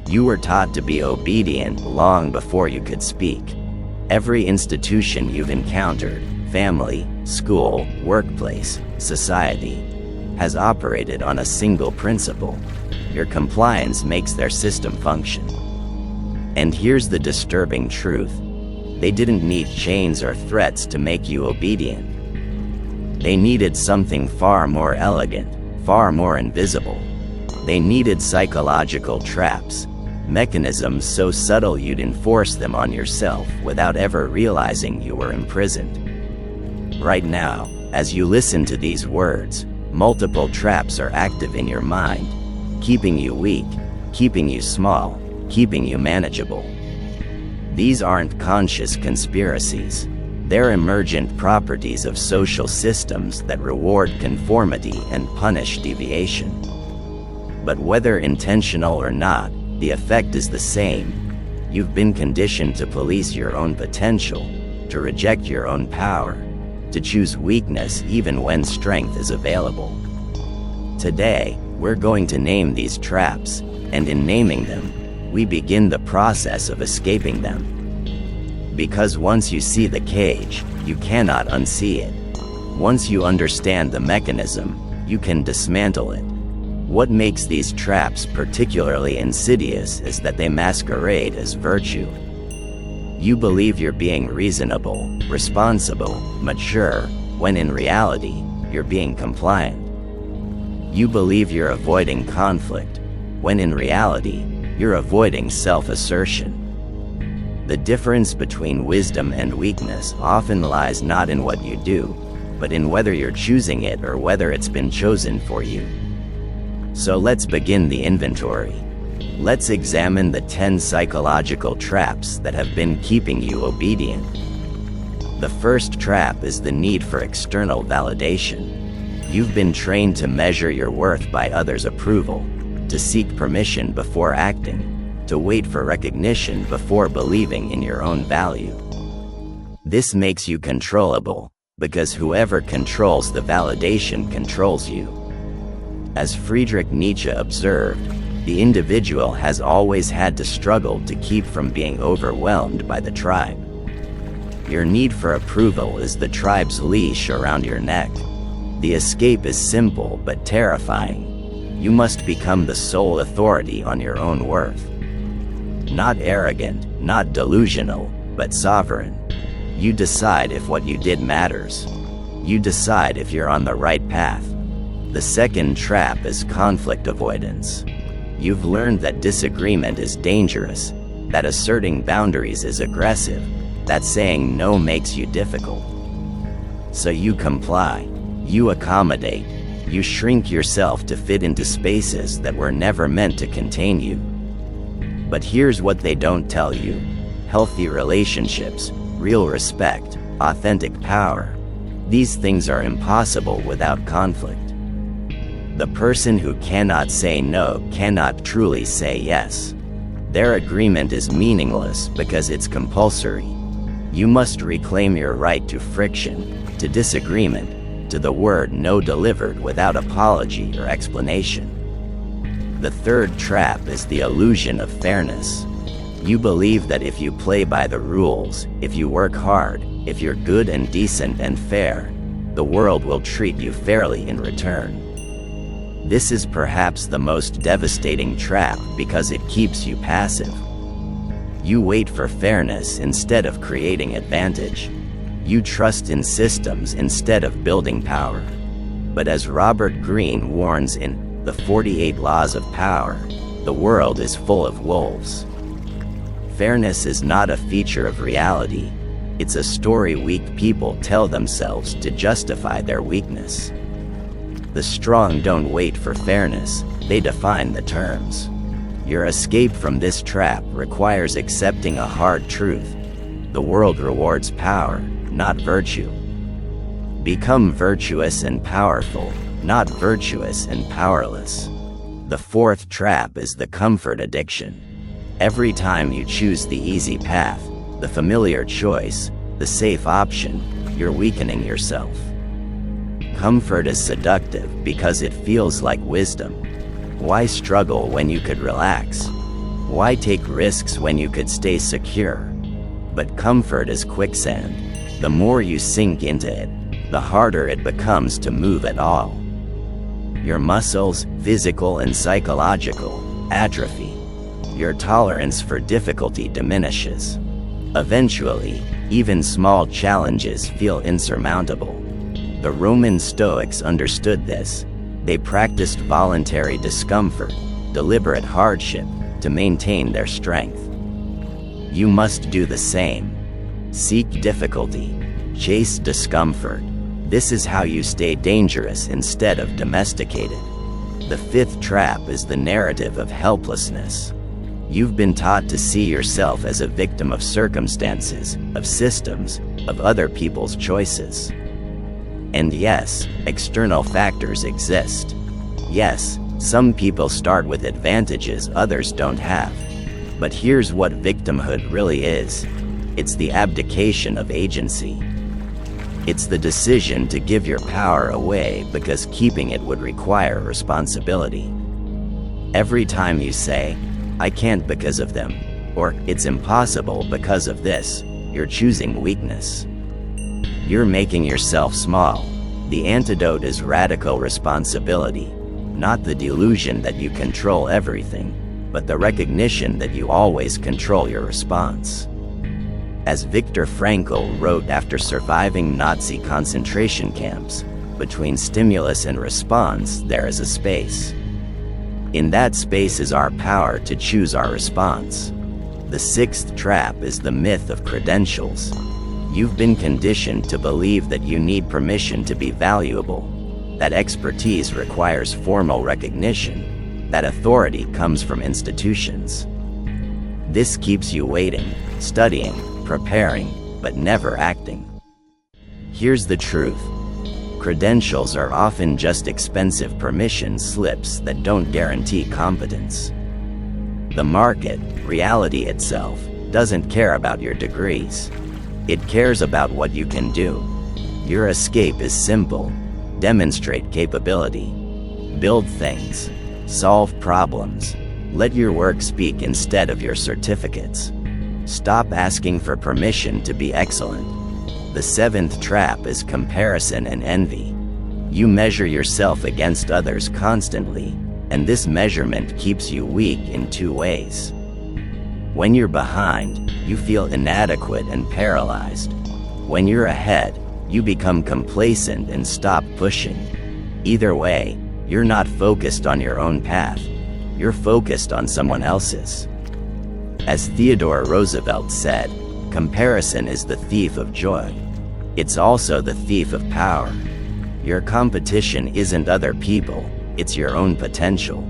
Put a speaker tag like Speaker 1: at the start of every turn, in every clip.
Speaker 1: You were taught to be obedient long before you could speak. Every institution you've encountered, family, school, workplace, society, has operated on a single principle. Your compliance makes their system function. And here's the disturbing truth. They didn't need chains or threats to make you obedient. They needed something far more elegant, far more invisible. They needed psychological traps, mechanisms so subtle you'd enforce them on yourself without ever realizing you were imprisoned. Right now, as you listen to these words, multiple traps are active in your mind, keeping you weak, keeping you small, keeping you manageable. These aren't conscious conspiracies. They're emergent properties of social systems that reward conformity and punish deviation. But whether intentional or not, the effect is the same. You've been conditioned to police your own potential, to reject your own power, to choose weakness even when strength is available. Today, we're going to name these traps, and in naming them, we begin the process of escaping them. Because once you see the cage, you cannot unsee it. Once you understand the mechanism, you can dismantle it. What makes these traps particularly insidious is that they masquerade as virtue. You believe you're being reasonable, responsible, mature, when in reality, you're being compliant. You believe you're avoiding conflict, when in reality, you're avoiding self-assertion. The difference between wisdom and weakness often lies not in what you do, but in whether you're choosing it or whether it's been chosen for you. So let's begin the inventory. Let's examine the 10 psychological traps that have been keeping you obedient. The first trap is the need for external validation. You've been trained to measure your worth by others' approval, to seek permission before acting, to wait for recognition before believing in your own value. This makes you controllable, because whoever controls the validation controls you. As Friedrich Nietzsche observed, the individual has always had to struggle to keep from being overwhelmed by the tribe. Your need for approval is the tribe's leash around your neck. The escape is simple but terrifying. You must become the sole authority on your own worth. Not arrogant, not delusional, but sovereign. You decide if what you did matters. You decide if you're on the right path. The second trap is conflict avoidance. You've learned that disagreement is dangerous, that asserting boundaries is aggressive, that saying no makes you difficult. So you comply, you accommodate, you shrink yourself to fit into spaces that were never meant to contain you. But here's what they don't tell you. Healthy relationships, real respect, authentic power. These things are impossible without conflict. The person who cannot say no cannot truly say yes. Their agreement is meaningless because it's compulsory. You must reclaim your right to friction, to disagreement, to the word no delivered without apology or explanation. The third trap is the illusion of fairness. You believe that if you play by the rules, if you work hard, if you're good and decent and fair, the world will treat you fairly in return. This is perhaps the most devastating trap because it keeps you passive. You wait for fairness instead of creating advantage. You trust in systems instead of building power. But as Robert Greene warns in The 48 Laws of Power, the world is full of wolves. Fairness is not a feature of reality. It's a story weak people tell themselves to justify their weakness. The strong don't wait for fairness, they define the terms. Your escape from this trap requires accepting a hard truth. The world rewards power, not virtue. Become virtuous and powerful, not virtuous and powerless. The fourth trap is the comfort addiction. Every time you choose the easy path, the familiar choice, the safe option, you're weakening yourself. Comfort is seductive because it feels like wisdom. Why struggle when you could relax? Why take risks when you could stay secure? But comfort is quicksand. The more you sink into it, the harder it becomes to move at all. Your muscles, physical and psychological, atrophy. Your tolerance for difficulty diminishes. Eventually, even small challenges feel insurmountable. The Roman Stoics understood this. They practiced voluntary discomfort, deliberate hardship, to maintain their strength. You must do the same. Seek difficulty. Chase discomfort. This is how you stay dangerous instead of domesticated. The fifth trap is the narrative of helplessness. You've been taught to see yourself as a victim of circumstances, of systems, of other people's choices. And yes, external factors exist. Yes, some people start with advantages others don't have. But here's what victimhood really is. It's the abdication of agency. It's the decision to give your power away because keeping it would require responsibility. Every time you say, "I can't because of them," or "it's impossible because of this," you're choosing weakness. You're making yourself small. The antidote is radical responsibility, not the delusion that you control everything, but the recognition that you always control your response. As Viktor Frankl wrote after surviving Nazi concentration camps, between stimulus and response there is a space. In that space is our power to choose our response. The sixth trap is the myth of credentials. You've been conditioned to believe that you need permission to be valuable, that expertise requires formal recognition, that authority comes from institutions. This keeps you waiting, studying, preparing, but never acting. Here's the truth. Credentials are often just expensive permission slips that don't guarantee competence. The market, reality itself, doesn't care about your degrees. It cares about what you can do. Your escape is simple. Demonstrate capability. Build things. Solve problems. Let your work speak instead of your certificates. Stop asking for permission to be excellent. The seventh trap is comparison and envy. You measure yourself against others constantly, and this measurement keeps you weak in two ways. When you're behind, you feel inadequate and paralyzed. When you're ahead, you become complacent and stop pushing. Either way, you're not focused on your own path. You're focused on someone else's. As Theodore Roosevelt said, comparison is the thief of joy. It's also the thief of power. Your competition isn't other people, it's your own potential.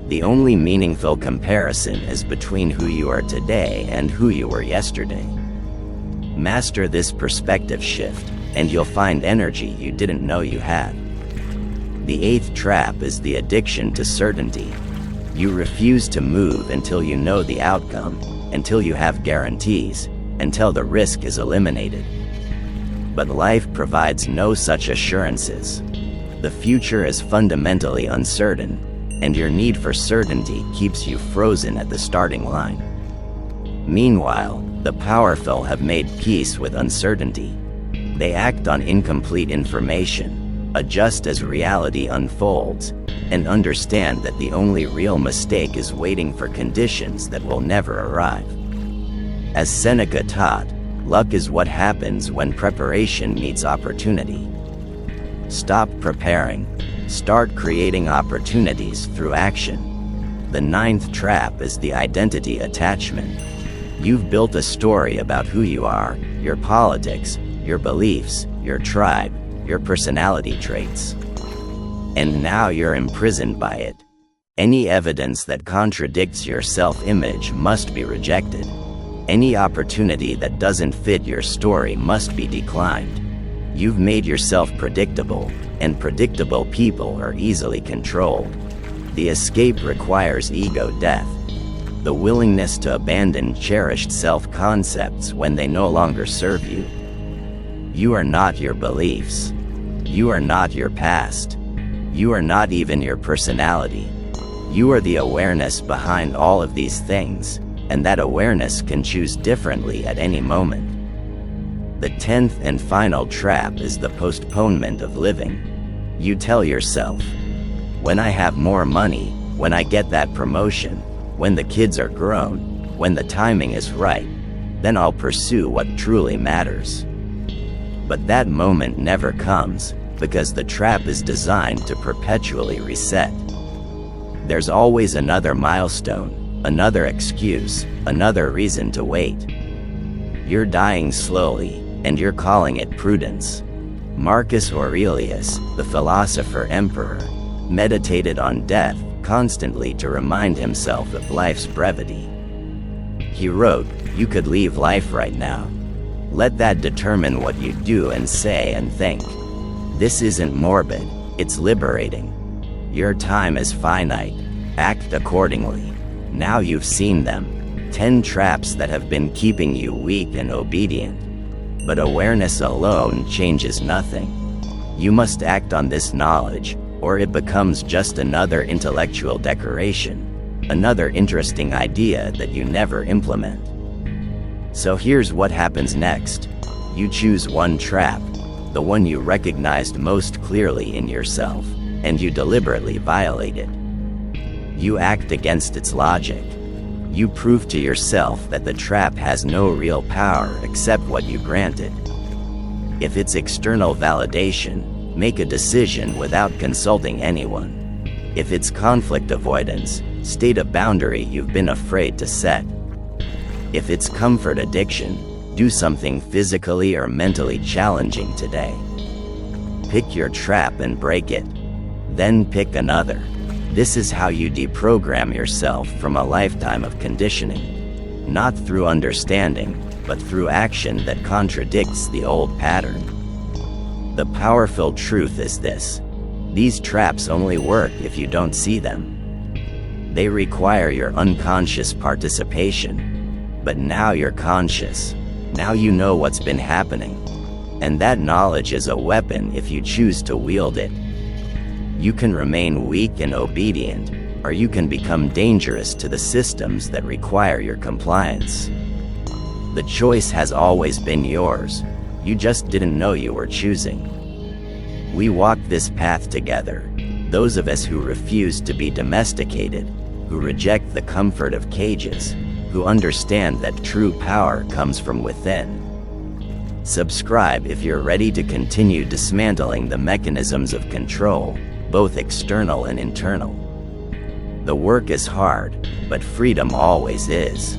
Speaker 1: The only meaningful comparison is between who you are today and who you were yesterday. Master this perspective shift, and you'll find energy you didn't know you had. The eighth trap is the addiction to certainty. You refuse to move until you know the outcome, until you have guarantees, until the risk is eliminated. But life provides no such assurances. The future is fundamentally uncertain, and your need for certainty keeps you frozen at the starting line. Meanwhile, the powerful have made peace with uncertainty. They act on incomplete information, adjust as reality unfolds, and understand that the only real mistake is waiting for conditions that will never arrive. As Seneca taught, luck is what happens when preparation meets opportunity. Stop preparing. Start creating opportunities through action. The ninth trap is the identity attachment. You've built a story about who you are, your politics, your beliefs, your tribe, your personality traits. And now you're imprisoned by it. Any evidence that contradicts your self-image must be rejected. Any opportunity that doesn't fit your story must be declined. You've made yourself predictable, and predictable people are easily controlled. The escape requires ego death. The willingness to abandon cherished self-concepts when they no longer serve you. You are not your beliefs. You are not your past. You are not even your personality. You are the awareness behind all of these things, and that awareness can choose differently at any moment. The 10th and final trap is the postponement of living. You tell yourself, when I have more money, when I get that promotion, when the kids are grown, when the timing is right, then I'll pursue what truly matters. But that moment never comes, because the trap is designed to perpetually reset. There's always another milestone, another excuse, another reason to wait. You're dying slowly, and you're calling it prudence. Marcus Aurelius, the philosopher emperor, meditated on death constantly to remind himself of life's brevity. He wrote, "You could leave life right now. Let that determine what you do and say and think." This isn't morbid, it's liberating. Your time is finite. Act accordingly. Now you've seen them. 10 traps that have been keeping you weak and obedient. But awareness alone changes nothing. You must act on this knowledge, or it becomes just another intellectual decoration, another interesting idea that you never implement. So here's what happens next. You choose one trap, the one you recognized most clearly in yourself, and you deliberately violate it. You act against its logic. You prove to yourself that the trap has no real power except what you grant it. If it's external validation, make a decision without consulting anyone. If it's conflict avoidance, state a boundary you've been afraid to set. If it's comfort addiction, do something physically or mentally challenging today. Pick your trap and break it. Then pick another. This is how you deprogram yourself from a lifetime of conditioning. Not through understanding, but through action that contradicts the old pattern. The powerful truth is this: these traps only work if you don't see them. They require your unconscious participation. But now you're conscious. Now you know what's been happening. And that knowledge is a weapon if you choose to wield it. You can remain weak and obedient, or you can become dangerous to the systems that require your compliance. The choice has always been yours. You just didn't know you were choosing. We walk this path together, those of us who refuse to be domesticated, who reject the comfort of cages, who understand that true power comes from within. Subscribe if you're ready to continue dismantling the mechanisms of control, both external and internal. The work is hard, but freedom always is.